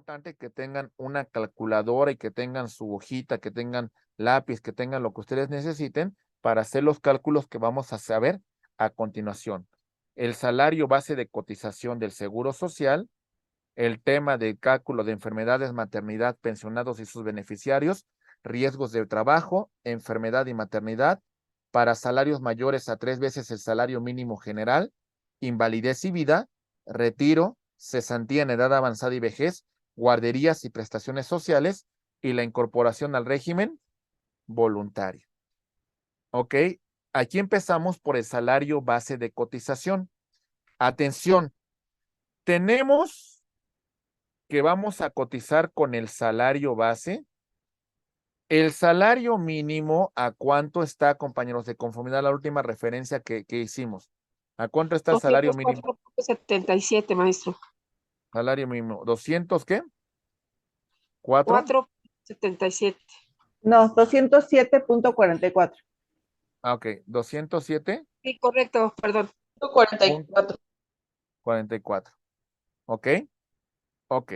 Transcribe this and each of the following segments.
importante que tengan una calculadora y que tengan su hojita, que tengan lápiz, que tengan lo que ustedes necesiten para hacer los cálculos que vamos a saber a continuación. El salario base de cotización del Seguro Social, el tema del cálculo de enfermedades, maternidad, pensionados y sus beneficiarios, riesgos de trabajo, enfermedad y maternidad, para salarios mayores a 3 veces el salario mínimo general, invalidez y vida, retiro, cesantía en edad avanzada y vejez, guarderías y prestaciones sociales, y la incorporación al régimen voluntario. ¿Ok? Aquí empezamos por el salario base de cotización. Atención, tenemos que vamos a cotizar con el salario base. El salario mínimo, ¿a cuánto está, compañeros, de conformidad a la última referencia que hicimos? ¿A cuánto está el salario mínimo? 204.77, maestro. Salario mínimo, ¿200 qué? ¿4? 4.77. No, 207.44. Ah, ok, 207. Sí, correcto, perdón. 44. 44. ¿Ok? Ok.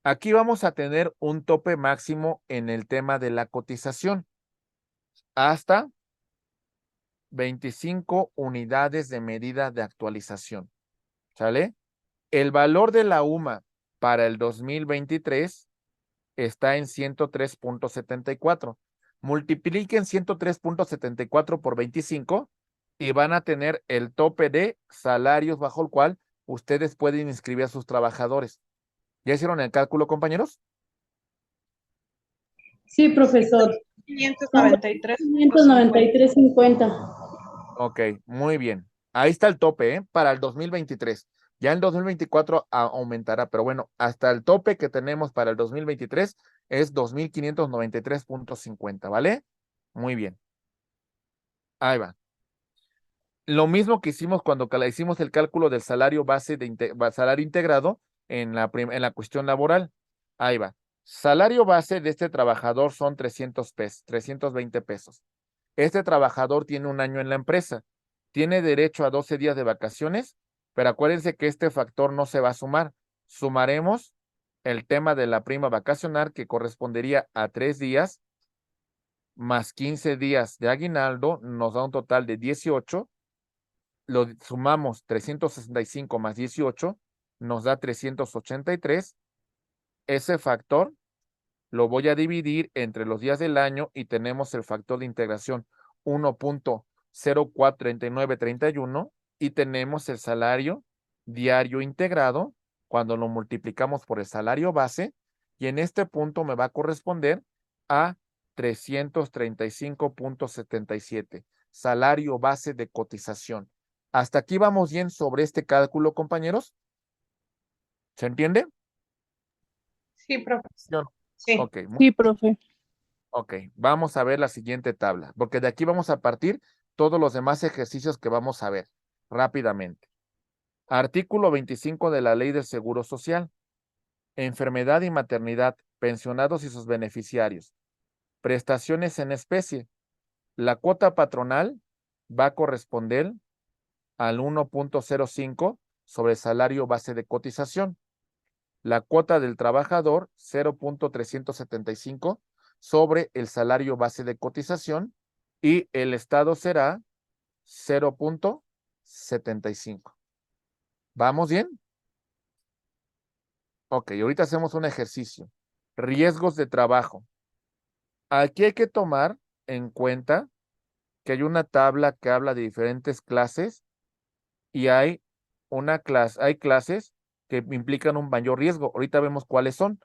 Aquí vamos a tener un tope máximo en el tema de la cotización. Hasta 25 unidades de medida de actualización. ¿Sale? El valor de la UMA para el 2023 está en 103.74. Multipliquen 103.74 por 25 y van a tener el tope de salarios bajo el cual ustedes pueden inscribir a sus trabajadores. ¿Ya hicieron el cálculo, compañeros? Sí, profesor. 593.50. Ok, muy bien. Ahí está el tope, ¿eh? Para el 2023. Ya en 2024 aumentará, pero bueno, hasta el tope que tenemos para el 2023 es 2.593.50, ¿vale? Muy bien. Ahí va. Lo mismo que hicimos cuando hicimos el cálculo del salario base de salario integrado en la cuestión laboral. Ahí va. Salario base de este trabajador son 300 pesos, 320 pesos. Este trabajador tiene un año en la empresa, tiene derecho a 12 días de vacaciones, pero acuérdense que este factor no se va a sumar. Sumaremos el tema de la prima vacacional que correspondería a 3 días más 15 días de aguinaldo, nos da un total de 18. Lo sumamos 365 más 18, nos da 383. Ese factor lo voy a dividir entre los días del año y tenemos el factor de integración 1.043931 y tenemos el salario diario integrado cuando lo multiplicamos por el salario base y en este punto me va a corresponder a 335.77, salario base de cotización. ¿Hasta aquí vamos bien sobre este cálculo, compañeros? ¿Se entiende? Sí, profesor. Sí. Sí. Ok, Sí, profe. ok, vamos a ver la siguiente tabla, porque de aquí vamos a partir todos los demás ejercicios que vamos a ver rápidamente. Artículo 25 de la Ley del Seguro Social. Enfermedad y maternidad, pensionados y sus beneficiarios. Prestaciones en especie. La cuota patronal va a corresponder al 1.05 sobre salario base de cotización. La cuota del trabajador 0.375 sobre el salario base de cotización y el Estado será 0.75. ¿Vamos bien? Ok, ahorita hacemos un ejercicio. Riesgos de trabajo. Aquí hay que tomar en cuenta que hay una tabla que habla de diferentes clases y hay clases que implican un mayor riesgo. Ahorita vemos cuáles son.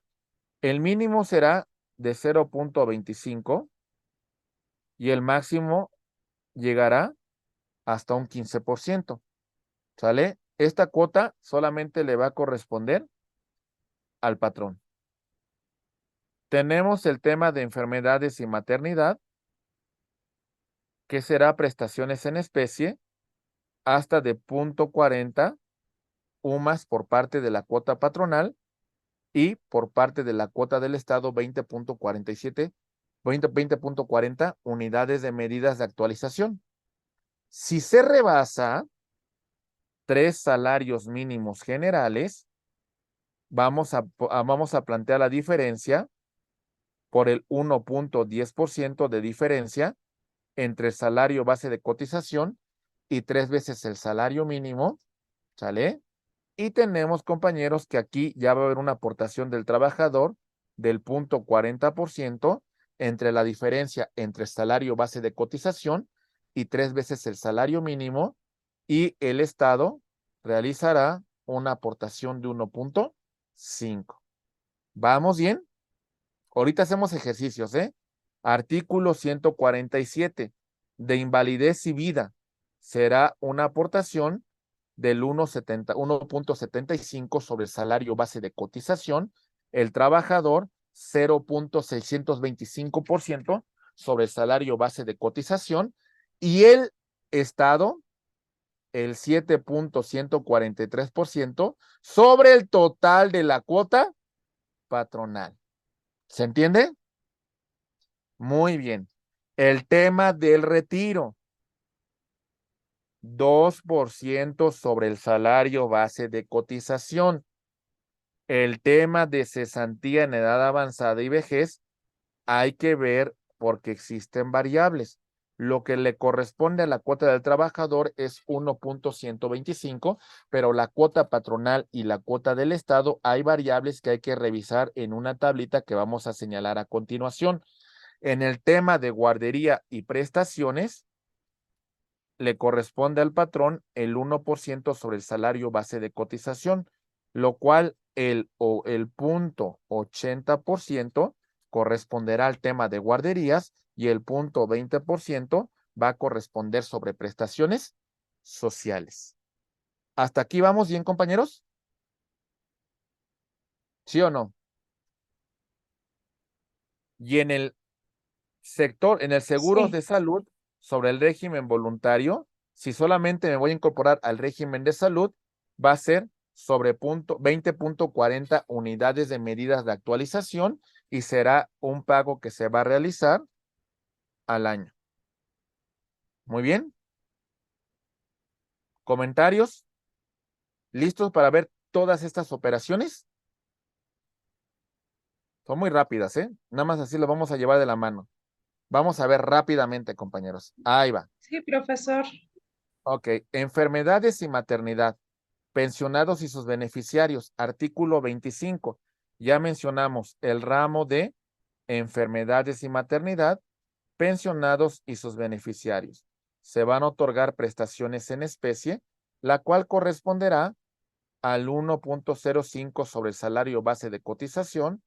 El mínimo será de 0.25 y el máximo llegará hasta un 15%. ¿Sale? Esta cuota solamente le va a corresponder al patrón. Tenemos el tema de enfermedades y maternidad, que será prestaciones en especie hasta de 0.40 UMAS por parte de la cuota patronal y por parte de la cuota del Estado 20.40 unidades de medidas de actualización. Si se rebasa 3 salarios mínimos generales, vamos a plantear la diferencia por el 1.10% de diferencia entre el salario base de cotización y 3 veces el salario mínimo, ¿sale? Y tenemos, compañeros, que aquí ya va a haber una aportación del trabajador del 0.40% entre la diferencia entre el salario base de cotización y 3 veces el salario mínimo, y el Estado realizará una aportación de 1.5. ¿Vamos bien? Ahorita hacemos ejercicios, ¿eh? Artículo 147. De invalidez y vida será una aportación del 1.75 sobre el salario base de cotización. El trabajador 0.625% sobre el salario base de cotización. Y el Estado el 7.143% sobre el total de la cuota patronal. ¿Se entiende? Muy bien. El tema del retiro. 2% sobre el salario base de cotización. El tema de cesantía en edad avanzada y vejez hay que ver porque existen variables. Lo que le corresponde a la cuota del trabajador es 1.125, pero la cuota patronal y la cuota del Estado hay variables que hay que revisar en una tablita que vamos a señalar a continuación. En el tema de guardería y prestaciones, le corresponde al patrón el 1% sobre el salario base de cotización, lo cual el 0.80% corresponderá al tema de guarderías y el 0.20% va a corresponder sobre prestaciones sociales. ¿Hasta aquí vamos bien, compañeros? ¿Sí o no? Y en el sector, en el seguros Sí. de salud, sobre el régimen voluntario, si solamente me voy a incorporar al régimen de salud, va a ser sobre 20.40 unidades de medidas de actualización y será un pago que se va a realizar al año. Muy bien. ¿Comentarios? ¿Listos para ver todas estas operaciones? Son muy rápidas, ¿eh? Nada más así lo vamos a llevar de la mano. Vamos a ver rápidamente, compañeros. Ahí va. Sí, profesor. Ok, enfermedades y maternidad. Pensionados y sus beneficiarios. Artículo 25. Ya mencionamos el ramo de enfermedades y maternidad, pensionados y sus beneficiarios. Se van a otorgar prestaciones en especie, la cual corresponderá al 1.05 sobre el salario base de cotización.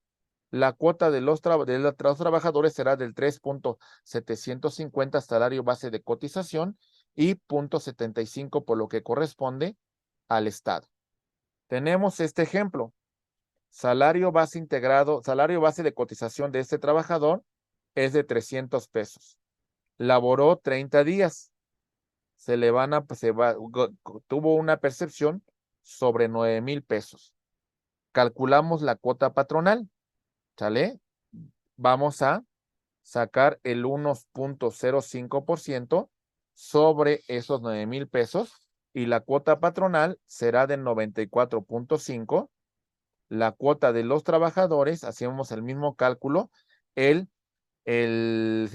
La cuota de los trabajadores será del 3.750 salario base de cotización y 0.75 por lo que corresponde al Estado. Tenemos este ejemplo. Salario base integrado, salario base de cotización de este trabajador es de 300 pesos. Laboró 30 días. Tuvo una percepción sobre 9,000 pesos. Calculamos la cuota patronal. ¿Sale? Vamos a sacar el 1.05% sobre esos 9,000 pesos y la cuota patronal será de 94.5. La cuota de los trabajadores, hacemos el mismo cálculo, sería el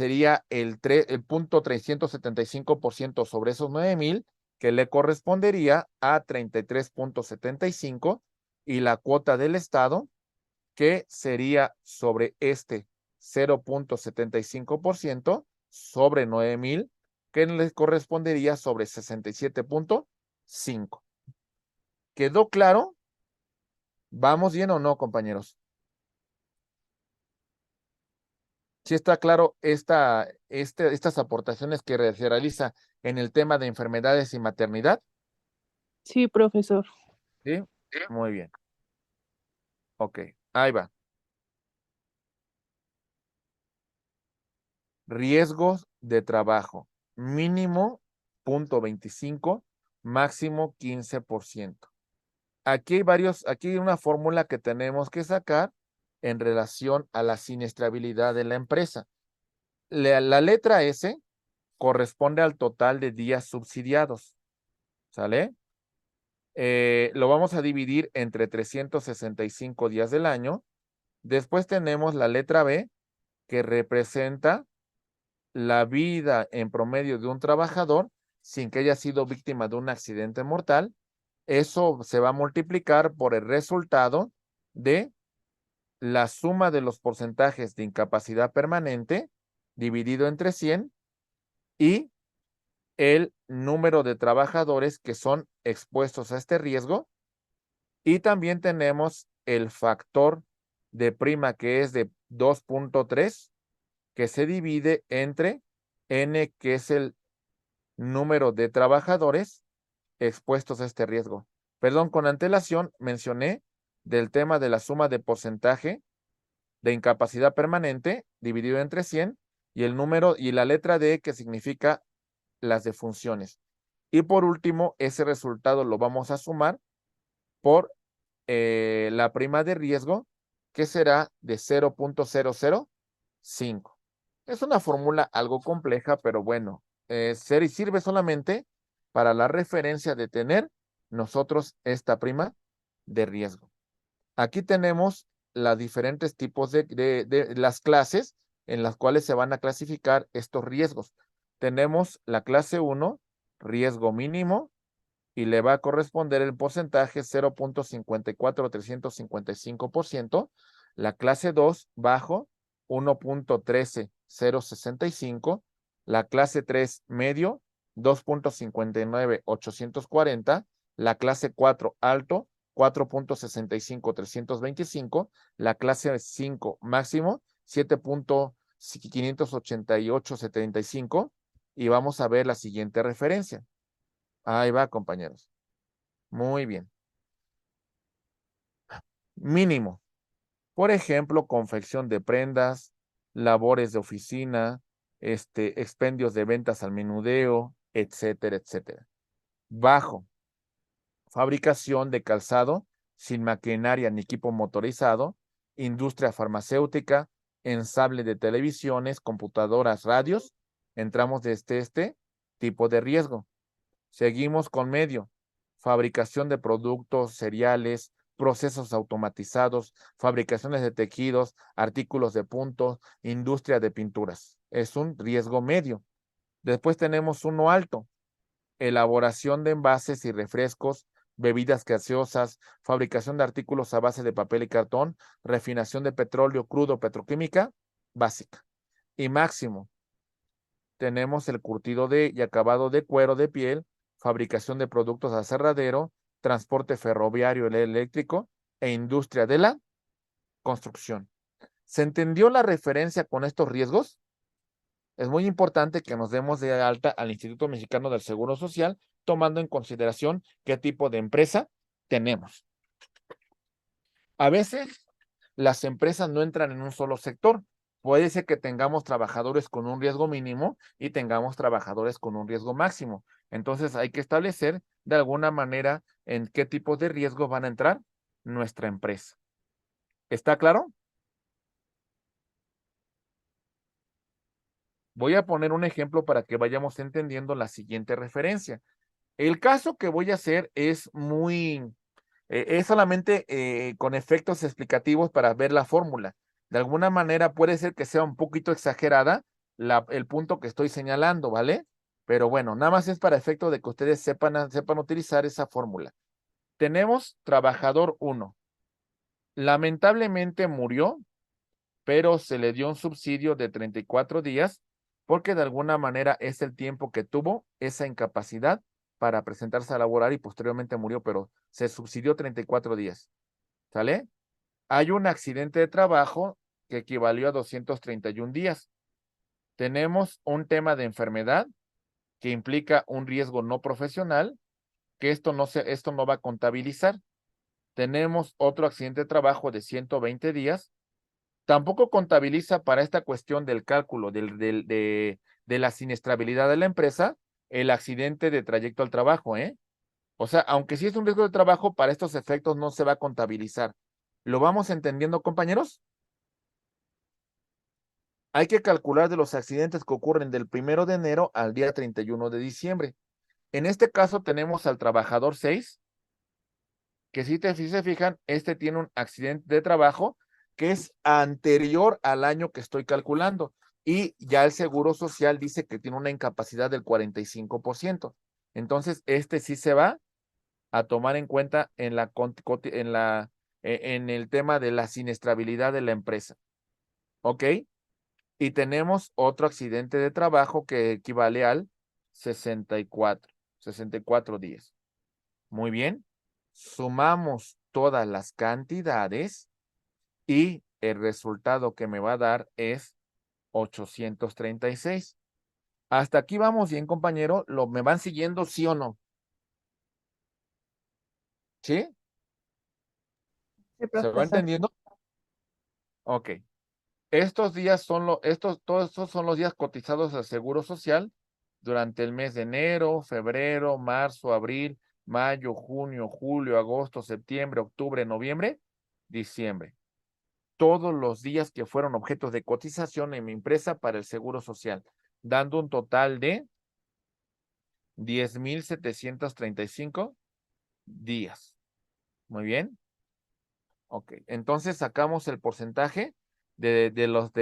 0.375% sobre esos 9,000, que le correspondería a 33.75, y la cuota del Estado, que sería sobre este 0.75% sobre 9,000, que les correspondería sobre 67.5. ¿Quedó claro? ¿Vamos bien o no, compañeros? ¿Sí está claro estas aportaciones que se realiza en el tema de enfermedades y maternidad? Sí, profesor. ¿Sí? Muy bien. Ok, ahí va. Riesgos de trabajo. Mínimo 0.25, máximo 15%. Aquí hay una fórmula que tenemos que sacar en relación a la siniestrabilidad de la empresa. La letra S corresponde al total de días subsidiados. ¿Sale? Lo vamos a dividir entre 365 días del año. Después tenemos la letra B, que representa la vida en promedio de un trabajador sin que haya sido víctima de un accidente mortal. Eso se va a multiplicar por el resultado de la suma de los porcentajes de incapacidad permanente dividido entre 100 y el número de trabajadores que son expuestos a este riesgo. Y también tenemos el factor de prima, que es de 2.3, que se divide entre N, que es el número de trabajadores expuestos a este riesgo. Perdón, con antelación mencioné del tema de la suma de porcentaje de incapacidad permanente dividido entre 100 y el número y la letra D, que significa las defunciones. Y por último, ese resultado lo vamos a sumar por la prima de riesgo, que será de 0.005. Es una fórmula algo compleja, pero bueno, sirve solamente para la referencia de tener nosotros esta prima de riesgo. Aquí tenemos los diferentes tipos de las clases en las cuales se van a clasificar estos riesgos. Tenemos la clase 1, riesgo mínimo, y le va a corresponder el porcentaje 0.54355%. La clase 2, bajo, 1.13065. La clase 3, medio, 2.59840. La clase 4, alto, 4.65325. La clase 5, máximo, 7.58875. Y vamos a ver la siguiente referencia. Ahí va, compañeros. Muy bien. Mínimo. Por ejemplo, confección de prendas, labores de oficina, expendios de ventas al menudeo, etcétera, etcétera. Bajo. Fabricación de calzado sin maquinaria ni equipo motorizado, industria farmacéutica, ensamble de televisiones, computadoras, radios. Entramos desde este tipo de riesgo. Seguimos con medio. Fabricación de productos, cereales, procesos automatizados, fabricaciones de tejidos, artículos de punto, industria de pinturas. Es un riesgo medio. Después tenemos uno alto. Elaboración de envases y refrescos, bebidas gaseosas, fabricación de artículos a base de papel y cartón, refinación de petróleo crudo, petroquímica básica. Y máximo, tenemos el curtido y acabado de cuero de piel, fabricación de productos de aserradero, transporte ferroviario eléctrico e industria de la construcción. ¿Se entendió la referencia con estos riesgos? Es muy importante que nos demos de alta al Instituto Mexicano del Seguro Social, tomando en consideración qué tipo de empresa tenemos. A veces las empresas no entran en un solo sector. Puede ser que tengamos trabajadores con un riesgo mínimo y tengamos trabajadores con un riesgo máximo. Entonces hay que establecer de alguna manera en qué tipo de riesgo van a entrar nuestra empresa. ¿Está claro? Voy a poner un ejemplo para que vayamos entendiendo la siguiente referencia. El caso que voy a hacer es es solamente con efectos explicativos para ver la fórmula. De alguna manera puede ser que sea un poquito exagerada el punto que estoy señalando, ¿vale? Pero bueno, nada más es para efecto de que ustedes sepan utilizar esa fórmula. Tenemos trabajador 1. Lamentablemente murió, pero se le dio un subsidio de 34 días porque de alguna manera es el tiempo que tuvo esa incapacidad para presentarse a laborar y posteriormente murió, pero se subsidió 34 días. ¿Sale? Hay un accidente de trabajo que equivalió a 231 días. Tenemos un tema de enfermedad que implica un riesgo no profesional, que esto no va a contabilizar. Tenemos otro accidente de trabajo de 120 días. Tampoco contabiliza para esta cuestión del cálculo de la siniestrabilidad de la empresa el accidente de trayecto al trabajo, ¿eh? O sea, aunque sí es un riesgo de trabajo, para estos efectos no se va a contabilizar. ¿Lo vamos entendiendo, compañeros? Hay que calcular de los accidentes que ocurren del 1 de enero al día 31 de diciembre. En este caso tenemos al trabajador 6, que si se fijan, este tiene un accidente de trabajo que es anterior al año que estoy calculando. Y ya el Seguro Social dice que tiene una incapacidad del 45%. Entonces, este sí se va a tomar en cuenta en en el tema de la siniestrabilidad de la empresa. ¿Ok? Y tenemos otro accidente de trabajo que equivale al 64 días. Muy bien. Sumamos todas las cantidades y el resultado que me va a dar es 836. Hasta aquí vamos bien, compañero. ¿Me van siguiendo, sí o no? ¿Sí? Sí, ¿Se va profesor. entendiendo? Ok. Estos días todos estos son los días cotizados al Seguro Social durante el mes de enero, febrero, marzo, abril, mayo, junio, julio, agosto, septiembre, octubre, noviembre, diciembre. Todos los días que fueron objetos de cotización en mi empresa para el Seguro Social, dando un total de 10,735 días. Muy bien. Ok, entonces sacamos el porcentaje de los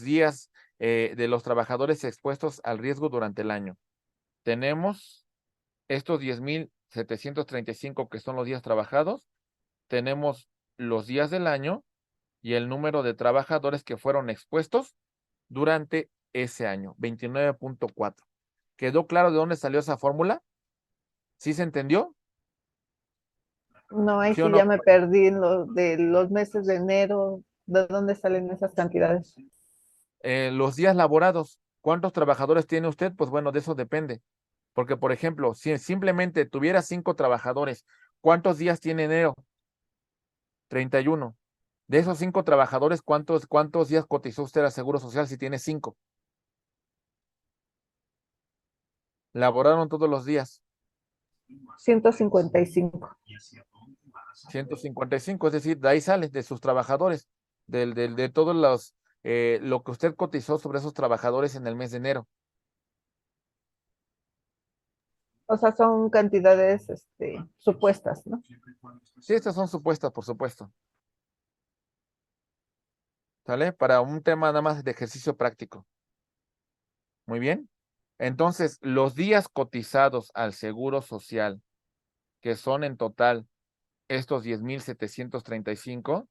días de los trabajadores expuestos al riesgo durante el año. Tenemos estos 10,735 que son los días trabajados, tenemos los días del año y el número de trabajadores que fueron expuestos durante ese año, 29.4. ¿Quedó claro de dónde salió esa fórmula? ¿Sí se entendió? No, ahí ¿Sí o sí no? ya me perdí en de los meses de enero. ¿De dónde salen esas cantidades? Los días laborados, ¿cuántos trabajadores tiene usted? Pues bueno, de eso depende. Porque, por ejemplo, si simplemente tuviera 5 trabajadores, ¿cuántos días tiene enero? 31. De esos 5 trabajadores, ¿cuántos días cotizó usted al Seguro Social si tiene 5? Laboraron todos los días. 155. 155, es decir, de ahí sale, de sus trabajadores, de todos lo que usted cotizó sobre esos trabajadores en el mes de enero. O sea, son cantidades supuestas, ¿no? Sí, estas son supuestas, por supuesto. ¿Sale? Para un tema nada más de ejercicio práctico. Muy bien. Entonces, los días cotizados al Seguro Social, que son en total estos 10,735,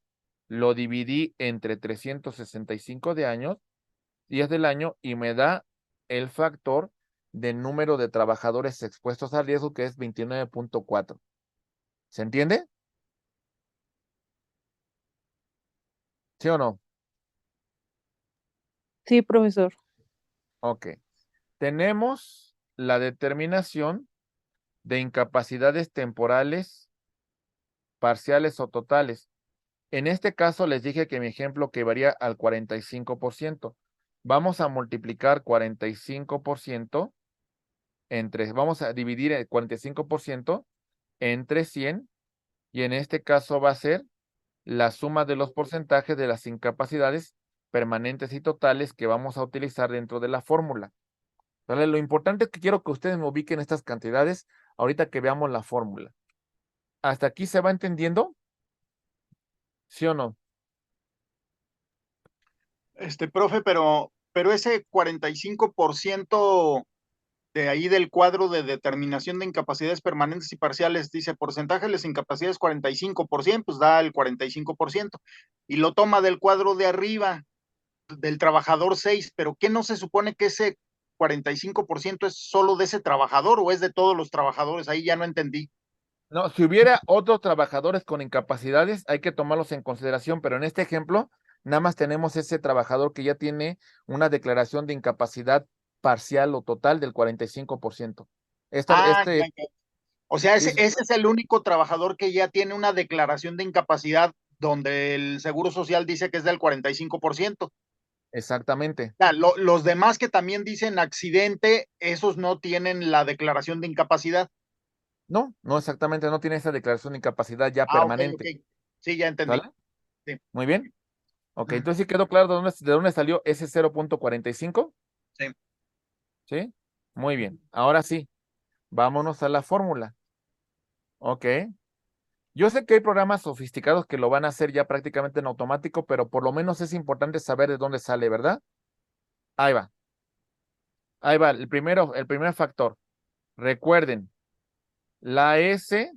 lo dividí entre 365 días del año, y me da el factor de número de trabajadores expuestos al riesgo, que es 29.4. ¿Se entiende? ¿Sí o no? Sí, profesor. Ok. Tenemos la determinación de incapacidades temporales, parciales o totales. En este caso les dije que mi ejemplo equivalía al 45%. Vamos a multiplicar 45% vamos a dividir el 45% entre 100, y en este caso va a ser la suma de los porcentajes de las incapacidades permanentes y totales que vamos a utilizar dentro de la fórmula. ¿Vale? Lo importante es que quiero que ustedes me ubiquen estas cantidades ahorita que veamos la fórmula. ¿Hasta aquí se va entendiendo? ¿Sí o no? Profe, pero ese 45% de ahí del cuadro de determinación de incapacidades permanentes y parciales, dice porcentaje de las incapacidades 45%, pues da el 45%, y lo toma del cuadro de arriba, del trabajador 6, pero ¿qué no se supone que ese 45% es solo de ese trabajador o es de todos los trabajadores? Ahí ya no entendí. No, si hubiera otros trabajadores con incapacidades, hay que tomarlos en consideración, pero en este ejemplo, nada más tenemos ese trabajador que ya tiene una declaración de incapacidad parcial o total del 45%. Ah, ya, ya. O sea, Sí, ese es el único trabajador que ya tiene una declaración de incapacidad donde el Seguro Social dice que es del 45%. exactamente. Los demás que también dicen accidente, esos no tienen la declaración de incapacidad. No, no exactamente, no tiene esa declaración de incapacidad ya Ah, ok, ok. permanente. Sí, ya entendí. ¿Sale? Sí. Muy bien. Ok, entonces sí quedó claro de dónde salió ese 0.45. Sí. ¿Sí? Muy bien. Ahora sí, vámonos a la fórmula. Ok. Yo sé que hay programas sofisticados que lo van a hacer ya prácticamente en automático, pero por lo menos es importante saber de dónde sale, ¿verdad? Ahí va. Ahí va, el primer factor. Recuerden, la S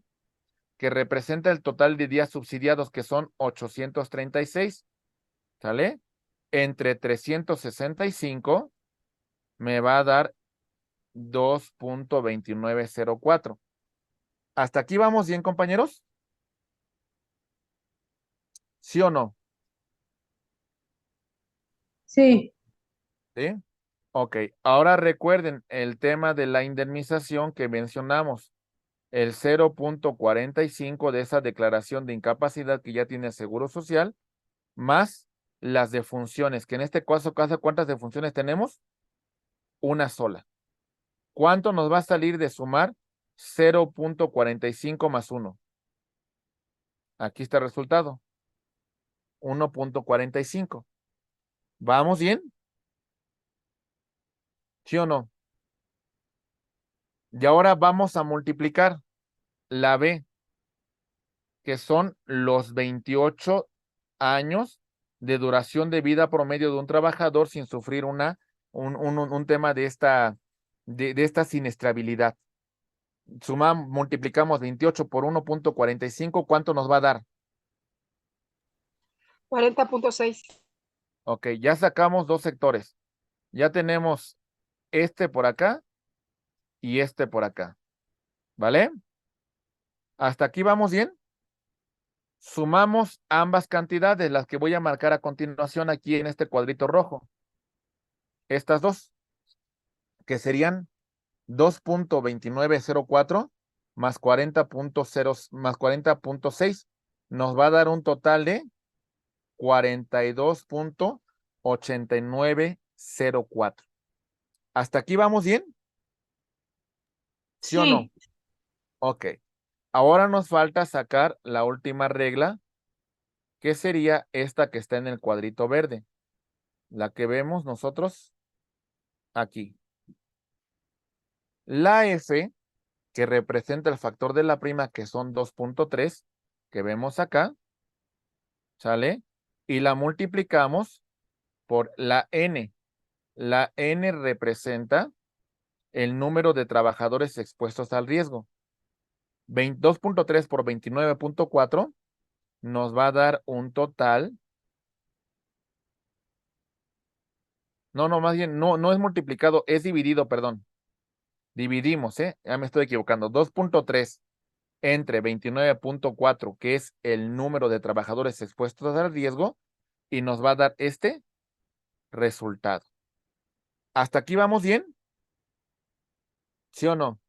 que representa el total de días subsidiados, que son 836, ¿sale? Entre 365 me va a dar 2.2904. ¿Hasta aquí vamos bien, compañeros? ¿Sí o no? Sí, ¿Sí? Ok, ahora recuerden el tema de la indemnización que mencionamos. El 0.45 de esa declaración de incapacidad que ya tiene el Seguro Social, más las defunciones, que en este caso, ¿cuántas defunciones tenemos? Una sola. ¿Cuánto nos va a salir de sumar 0.45 más 1? Aquí está el resultado. 1.45. ¿Vamos bien? ¿Sí o no? Y ahora vamos a multiplicar la B, que son los 28 años de duración de vida promedio de un trabajador sin sufrir un tema de esta siniestrabilidad. Multiplicamos 28 por 1.45, ¿cuánto nos va a dar? 40.6. Ok, ya sacamos dos sectores. Ya tenemos este por acá y este por acá. ¿Vale? ¿Hasta aquí vamos bien? Sumamos ambas cantidades, las que voy a marcar a continuación aquí en este cuadrito rojo. Estas dos, que serían 2.2904 más 40.6, nos va a dar un total de 42.8904. ¿Hasta aquí vamos bien? ¿Sí o no? Sí, Ok. Ahora nos falta sacar la última regla, que sería esta que está en el cuadrito verde, la que vemos nosotros aquí. La F, que representa el factor de la prima, que son 2.3, que vemos acá, ¿sale? Y la multiplicamos por la N. La N representa el número de trabajadores expuestos al riesgo. 2.3 por 29.4 nos va a dar un total. No, más bien, no es multiplicado, es dividido, perdón. Dividimos, ya me estoy equivocando. 2.3 entre 29.4, que es el número de trabajadores expuestos al riesgo, y nos va a dar este resultado. ¿Hasta aquí vamos bien? ¿Sí o no?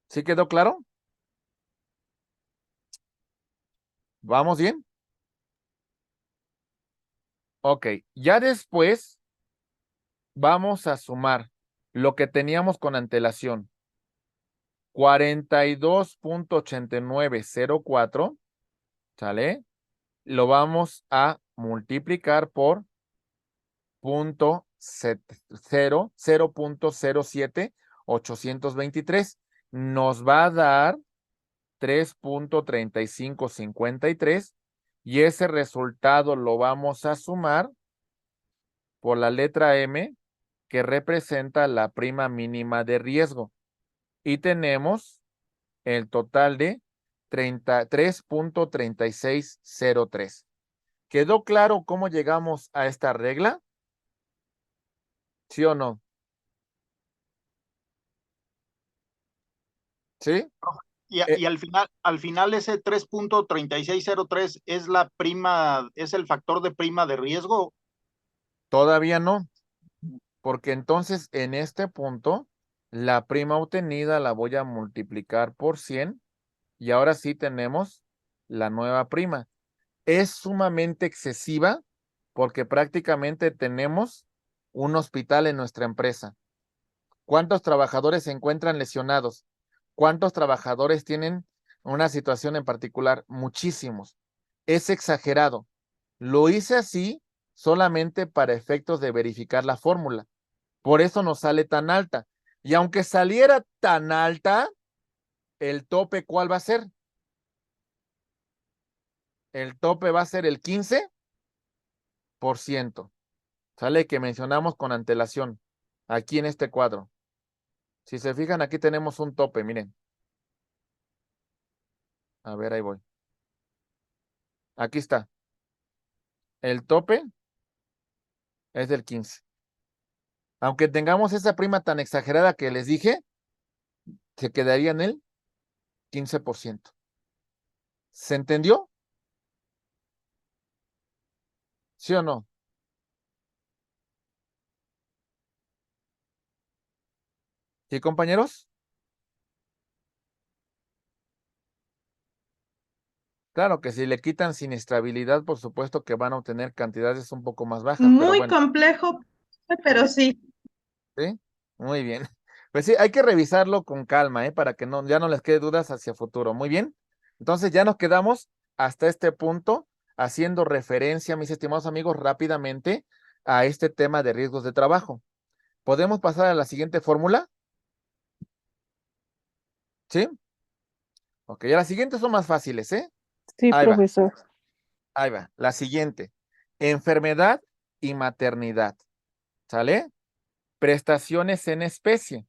¿Sí quedó claro? ¿Vamos bien? Ok, ya después vamos a sumar lo que teníamos con antelación. 42.8904, ¿sale? Lo vamos a multiplicar por 0.07823. Nos va a dar 3.3553 y ese resultado lo vamos a sumar por la letra M, que representa la prima mínima de riesgo. Y tenemos el total de 3.3603. ¿Quedó claro cómo llegamos a esta regla? ¿Sí o no? ¿Sí? Y al final ese 3.3603 es la prima, es el factor de prima de riesgo. Todavía no, porque entonces en este punto la prima obtenida la voy a multiplicar por 100 y ahora sí tenemos la nueva prima. Es sumamente excesiva porque prácticamente tenemos un hospital en nuestra empresa. ¿Cuántos trabajadores se encuentran lesionados? ¿Cuántos trabajadores tienen una situación en particular? Muchísimos. Es exagerado. Lo hice así solamente para efectos de verificar la fórmula. Por eso nos sale tan alta. Y aunque saliera tan alta, ¿el tope cuál va a ser? El tope va a ser el 15%. ¿Sale? Que mencionamos con antelación. Aquí en este cuadro. Si se fijan, aquí tenemos un tope, miren. A ver, ahí voy. Aquí está. El tope es del 15. Aunque tengamos esa prima tan exagerada que les dije, se quedaría en el 15%. ¿Se entendió? ¿Sí o no? ¿Sí, compañeros? Claro que si le quitan siniestrabilidad, por supuesto que van a obtener cantidades un poco más bajas, pero Muy bueno, complejo, pero sí. ¿sí? Muy bien. Pues sí, hay que revisarlo con calma, para que no, ya no les quede dudas hacia futuro. Muy bien. Entonces ya nos quedamos hasta este punto haciendo referencia, mis estimados amigos, rápidamente a este tema de riesgos de trabajo. ¿Podemos pasar a la siguiente fórmula? ¿Sí? Ok, ya las siguientes son más fáciles, ¿eh? Sí, Ahí va. profesor. Ahí va. La siguiente. Enfermedad y maternidad. ¿Sale? Prestaciones en especie.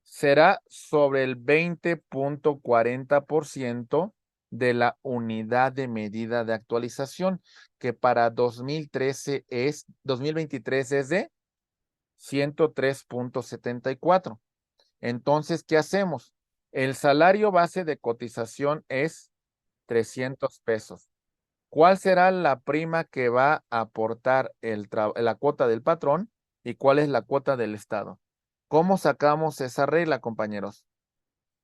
Será sobre el 20.40% de la unidad de medida de actualización, que para 2023 es de 103.74. Entonces, ¿qué hacemos? El salario base de cotización es 300 pesos. ¿Cuál será la prima que va a aportar la cuota del patrón y cuál es la cuota del Estado? ¿Cómo sacamos esa regla, compañeros?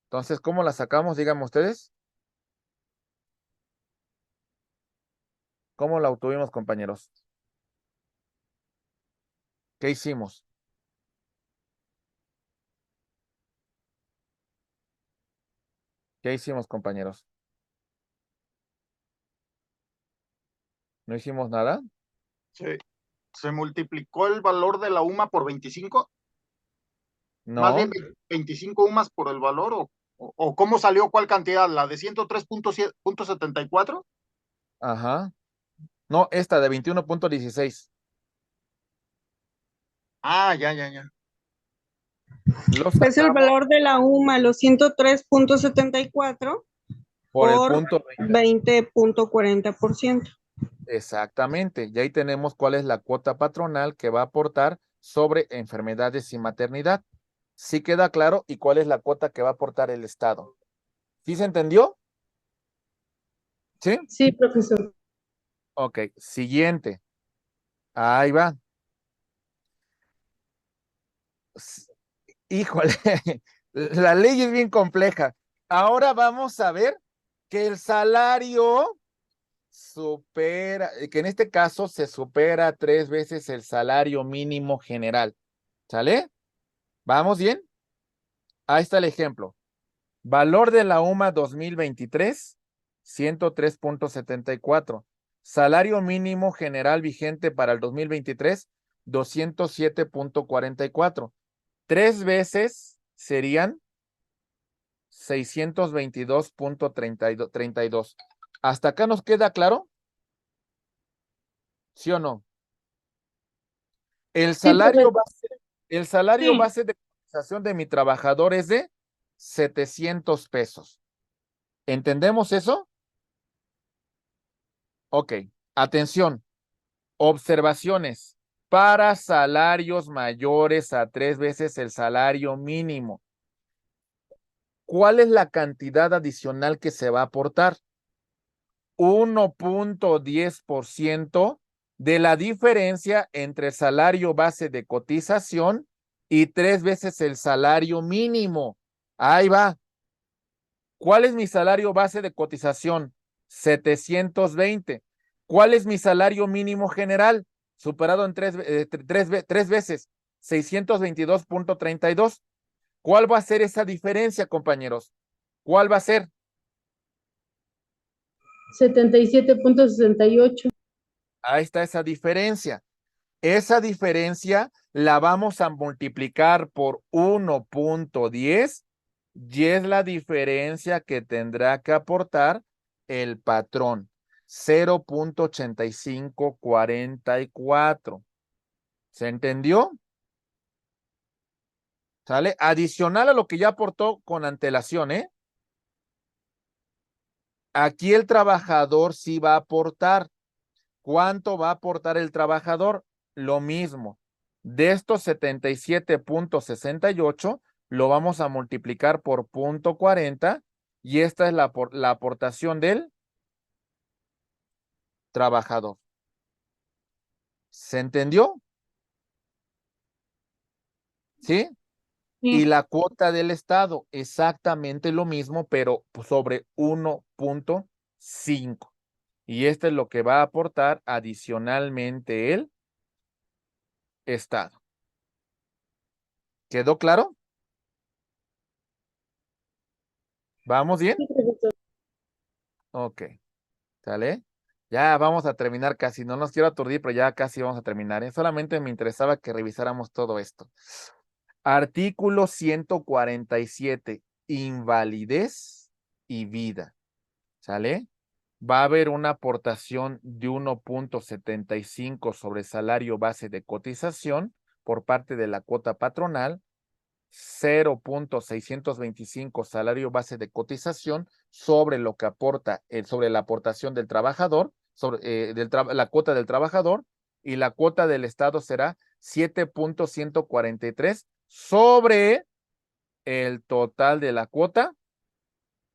Entonces, ¿cómo la sacamos? Díganme ustedes. ¿Cómo la obtuvimos, compañeros? ¿Qué hicimos? ¿Qué hicimos, compañeros? ¿No hicimos nada? Se multiplicó el valor de la UMA por 25. Más No. bien 25 UMAs por el valor, o cómo salió cuál cantidad, la de 103.74. Ajá. No, esta de 21.16. Ya. Lo Es el sacamos valor de la UMA, los 103.74 por el por punto 20.40%. Exactamente. Y ahí tenemos cuál es la cuota patronal que va a aportar sobre enfermedades y maternidad. ¿Sí queda claro? ¿Y cuál es la cuota que va a aportar el Estado? ¿Sí se entendió? ¿Sí? Sí, profesor. Ok. Siguiente. Ahí va. Híjole, la ley es bien compleja. Ahora vamos a ver que el salario supera, que en este caso se supera 3 veces el salario mínimo general. ¿Sale? ¿Vamos bien? Ahí está el ejemplo. Valor de la UMA 2023, 103.74. Salario mínimo general vigente para el 2023, 207.44. 3 veces serían 622.32. ¿Hasta acá nos queda claro? ¿Sí o no? El Sí, salario profesor. base de cotización de mi trabajador es de 700 pesos. ¿Entendemos eso? Ok, atención. Observaciones. Para salarios mayores a 3 veces el salario mínimo, ¿cuál es la cantidad adicional que se va a aportar? 1.10% de la diferencia entre el salario base de cotización y 3 veces el salario mínimo. Ahí va. ¿Cuál es mi salario base de cotización? 720. ¿Cuál es mi salario mínimo general? Superado en tres veces, 622.32. ¿Cuál va a ser esa diferencia, compañeros? ¿Cuál va a ser? 77.68. Ahí está esa diferencia. Esa diferencia la vamos a multiplicar por 1.10 y es la diferencia que tendrá que aportar el patrón. 0.8544. ¿Se entendió? ¿Sale? Adicional a lo que ya aportó con antelación, ¿eh? Aquí el trabajador sí va a aportar. ¿Cuánto va a aportar el trabajador? Lo mismo. De estos 77.68, lo vamos a multiplicar por 0.40 y esta es la aportación del trabajador. ¿Se entendió? ¿Sí? Y la cuota del Estado, exactamente lo mismo, pero sobre 1.5. Y esto es lo que va a aportar adicionalmente el Estado. ¿Quedó claro? ¿Vamos bien? Sí, profesor. Ok. ¿Sale? Ya vamos a terminar casi. No nos quiero aturdir, pero ya casi vamos a terminar, ¿eh? Solamente me interesaba que revisáramos todo esto. Artículo 147. Invalidez y vida. ¿Sale? Va a haber una aportación de 1.75 sobre salario base de cotización por parte de la cuota patronal, 0.625 salario base de cotización sobre lo que aporta, sobre la aportación del trabajador, sobre la cuota del trabajador, y la cuota del Estado será 7.143 sobre el total de la cuota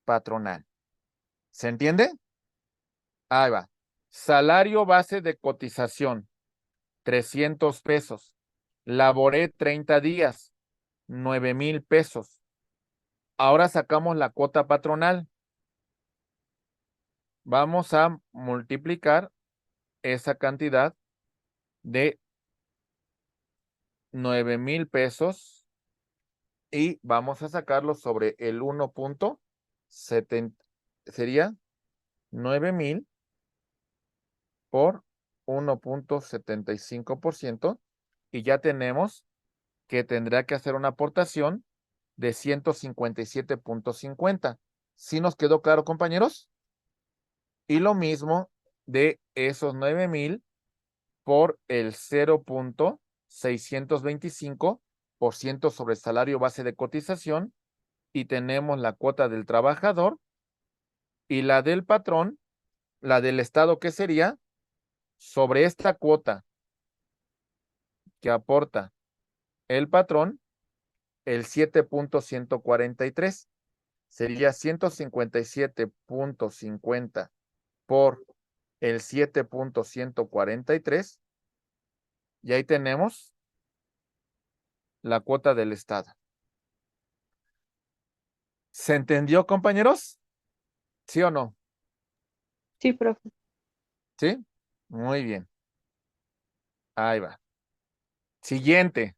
patronal. ¿Se entiende? Ahí va. Salario base de cotización, 300 pesos. Laboré 30 días, 9,000 pesos. Ahora sacamos la cuota patronal. Vamos a multiplicar esa cantidad de 9,000 pesos y vamos a sacarlo sobre el 1.70. Sería 9,000 por 1.75% y ya tenemos que tendrá que hacer una aportación de 157.50. ¿Sí nos quedó claro, compañeros? Y lo mismo de esos 9,000 por el 0.625% sobre el salario base de cotización y tenemos la cuota del trabajador y la del patrón, la del Estado, que sería sobre esta cuota que aporta el patrón, el 7.143. Sería 157.50 por el 7.143 y ahí tenemos la cuota del Estado. ¿Se entendió, compañeros? ¿Sí o no? Sí, profe. ¿Sí? Muy bien. Ahí va. Siguiente.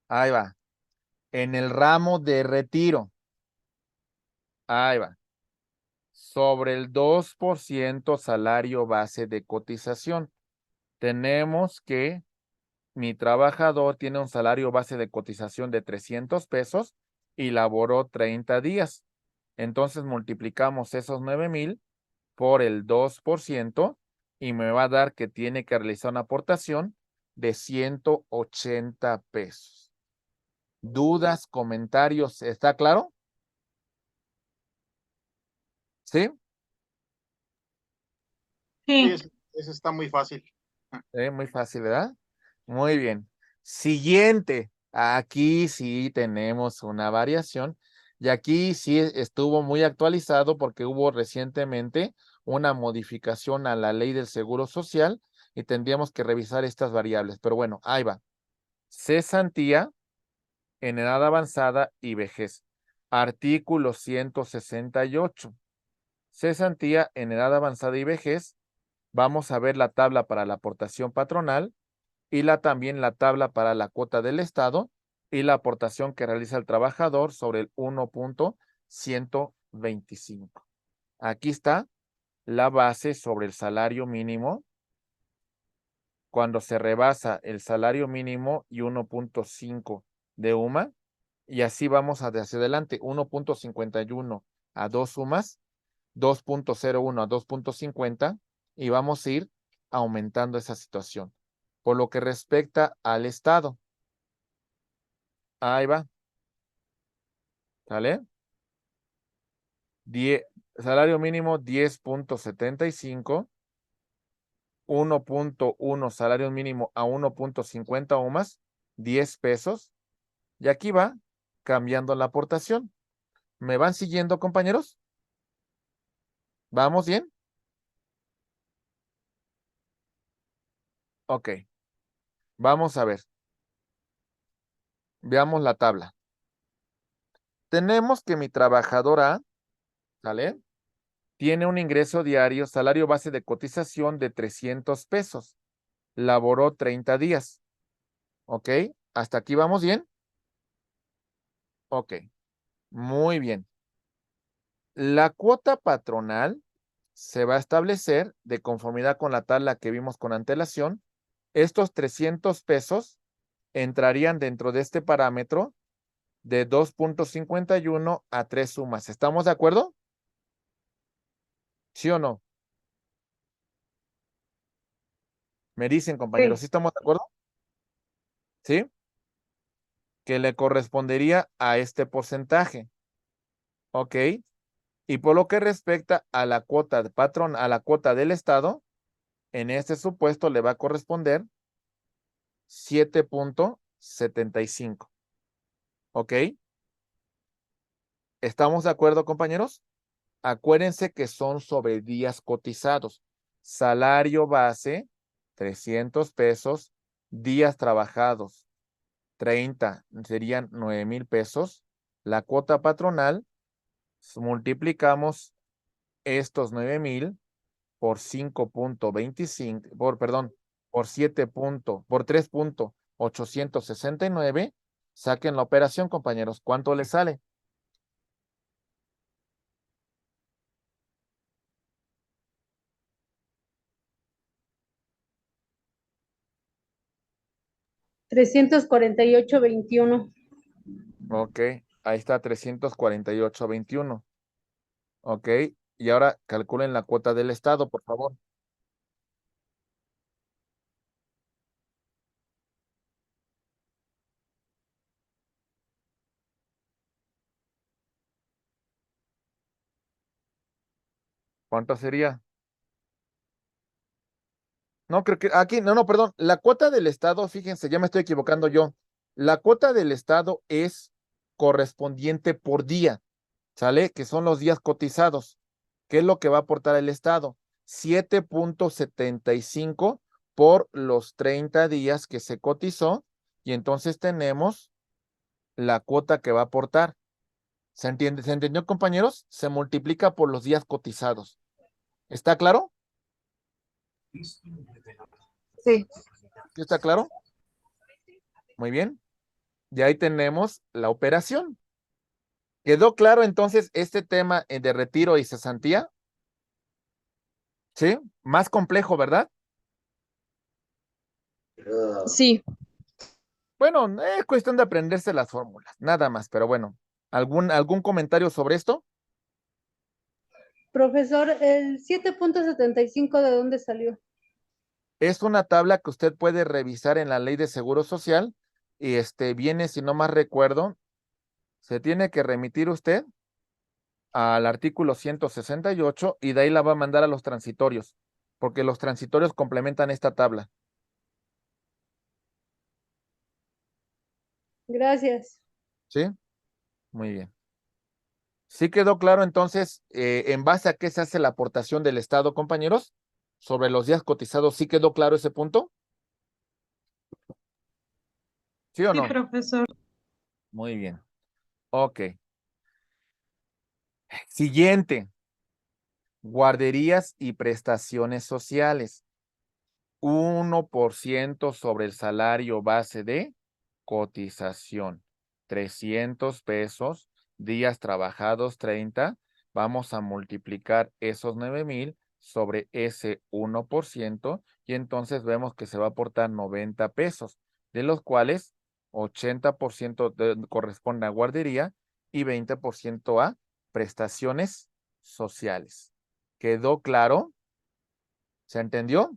Ahí va. En el ramo de retiro. Ahí va. Sobre el 2% salario base de cotización. Tenemos que mi trabajador tiene un salario base de cotización de 300 pesos y laboró 30 días. Entonces multiplicamos esos 9,000 por el 2% y me va a dar que tiene que realizar una aportación de 180 pesos. ¿Dudas, comentarios? ¿Está claro? ¿Sí? Sí, Sí, eso está muy fácil. Muy fácil, ¿verdad? Muy bien. Siguiente. Aquí sí tenemos una variación y aquí sí estuvo muy actualizado porque hubo recientemente una modificación a la ley del Seguro Social y tendríamos que revisar estas variables. Pero bueno, ahí va. Cesantía en edad avanzada y vejez. Artículo 168. Cesantía en edad avanzada y vejez. Vamos a ver la tabla para la aportación patronal y también la tabla para la cuota del Estado y la aportación que realiza el trabajador sobre el 1.125. Aquí está la base sobre el salario mínimo cuando se rebasa el salario mínimo y 1.5 de UMA, y así vamos hacia adelante, 1.51 a 2 UMAs, 2.01 a 2.50, y vamos a ir aumentando esa situación. Por lo que respecta al Estado, ahí va, ¿sale? Salario mínimo 10.75, 1.1 salario mínimo a 1.50 o más, 10 pesos. Y aquí va cambiando la aportación. ¿Me van siguiendo, compañeros? ¿Vamos bien? Ok. Vamos a ver. Veamos la tabla. Tenemos que mi trabajadora, ¿sale? Tiene un ingreso diario, salario base de cotización de 300 pesos. Laboró 30 días. ¿Ok? ¿Hasta aquí vamos bien? Ok. Muy bien. La cuota patronal se va a establecer de conformidad con la tabla que vimos con antelación. Estos 300 pesos entrarían dentro de este parámetro de 2.51 a 3 sumas. ¿Estamos de acuerdo? ¿Sí o no? Me dicen, compañeros, ¿sí estamos de acuerdo? ¿Sí? Que le correspondería a este porcentaje. ¿Ok? Y por lo que respecta a la cuota de patrón, a la cuota del Estado, en este supuesto le va a corresponder 7.75. ¿Ok? ¿Estamos de acuerdo, compañeros? Acuérdense que son sobre días cotizados. Salario base, 300 pesos. Días trabajados, 30, serían 9,000 pesos. La cuota patronal, multiplicamos estos 9,000 por 5.25, por 3.869. Saquen la operación, compañeros. ¿Cuánto les sale? $348.21. Ok, ahí está 348.21. Ok, y ahora calculen la cuota del Estado, por favor. ¿Cuánto sería? No, creo que aquí, no, perdón. La cuota del Estado, fíjense, ya me estoy equivocando yo. La cuota del Estado es correspondiente por día, ¿sale? Que son los días cotizados. ¿Qué es lo que va a aportar el Estado? 7.75 por los 30 días que se cotizó, y entonces tenemos la cuota que va a aportar. ¿Se entiende? ¿Se entendió, compañeros? Se multiplica por los días cotizados. ¿Está claro? Sí. ¿Sí está claro? Muy bien. Y ahí tenemos la operación. ¿Quedó claro entonces este tema de retiro y cesantía? ¿Sí? Más complejo, ¿verdad? Sí, Bueno, es cuestión de aprenderse las fórmulas, nada más, pero bueno. ¿Algún comentario sobre esto? Profesor, ¿el 7.75 de dónde salió? Es una tabla que usted puede revisar en la Ley de Seguro Social y viene, si no más recuerdo, se tiene que remitir usted al artículo 168 y de ahí la va a mandar a los transitorios, porque los transitorios complementan esta tabla. Gracias. ¿Sí? Muy bien. ¿Sí quedó claro entonces en base a qué se hace la aportación del Estado, compañeros? Sobre los días cotizados, ¿sí quedó claro ese punto? ¿Sí o Sí, no? profesor. Muy bien. Ok. Siguiente. Guarderías y prestaciones sociales. 1% sobre el salario base de cotización. 300 pesos, días trabajados 30. Vamos a multiplicar esos 9,000 sobre ese 1% y entonces vemos que se va a aportar 90 pesos, de los cuales 80% corresponde a guardería y 20% a prestaciones sociales. ¿Quedó claro? ¿Se entendió?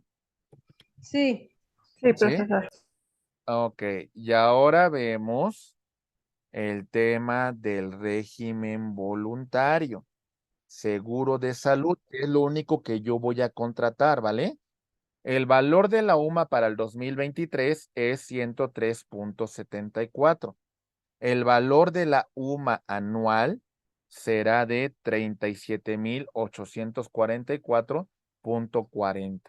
Sí, Sí, ¿Sí? profesor. Ok, y ahora vemos el tema del régimen voluntario. Seguro de salud, que es lo único que yo voy a contratar, ¿vale? El valor de la UMA para el 2023 es 103.74. El valor de la UMA anual será de 37,844.40.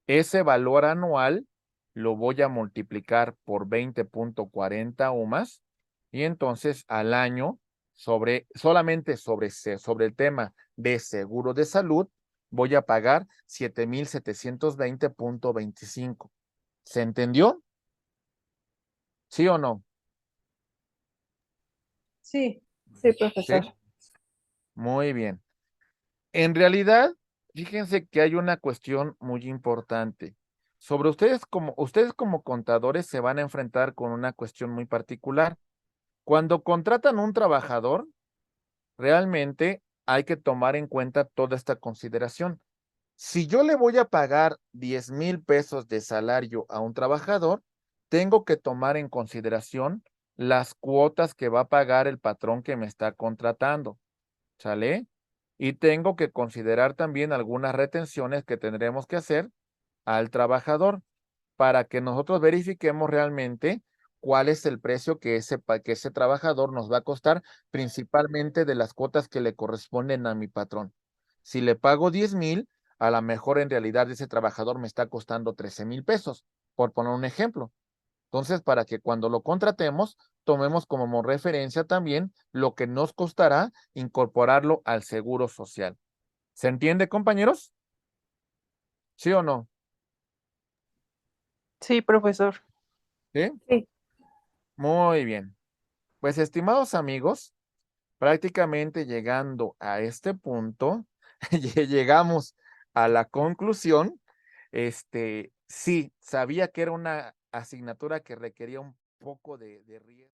Ese valor anual lo voy a multiplicar por 20.40 UMAS y entonces al año, solamente sobre el tema de seguro de salud, voy a pagar 7,720.25. ¿Se entendió? ¿Sí o no? sí, Sí, ¿Sí? profesor. Muy bien. En realidad, fíjense que hay una cuestión muy importante. Sobre ustedes como contadores se van a enfrentar con una cuestión muy particular. Cuando contratan un trabajador, realmente hay que tomar en cuenta toda esta consideración. Si yo le voy a pagar 10,000 pesos de salario a un trabajador, tengo que tomar en consideración las cuotas que va a pagar el patrón que me está contratando. ¿Sale? Y tengo que considerar también algunas retenciones que tendremos que hacer al trabajador para que nosotros verifiquemos realmente cuál es el precio que ese trabajador nos va a costar, principalmente de las cuotas que le corresponden a mi patrón. Si le pago 10,000, a lo mejor en realidad ese trabajador me está costando 13,000 pesos, por poner un ejemplo. Entonces, para que cuando lo contratemos, tomemos como referencia también lo que nos costará incorporarlo al seguro social. ¿Se entiende, compañeros? ¿Sí o no? Sí, profesor. ¿Sí? Sí. Muy bien. Pues, estimados amigos, prácticamente llegando a este punto, llegamos a la conclusión. Sí, sabía que era una asignatura que requería un poco de riesgo.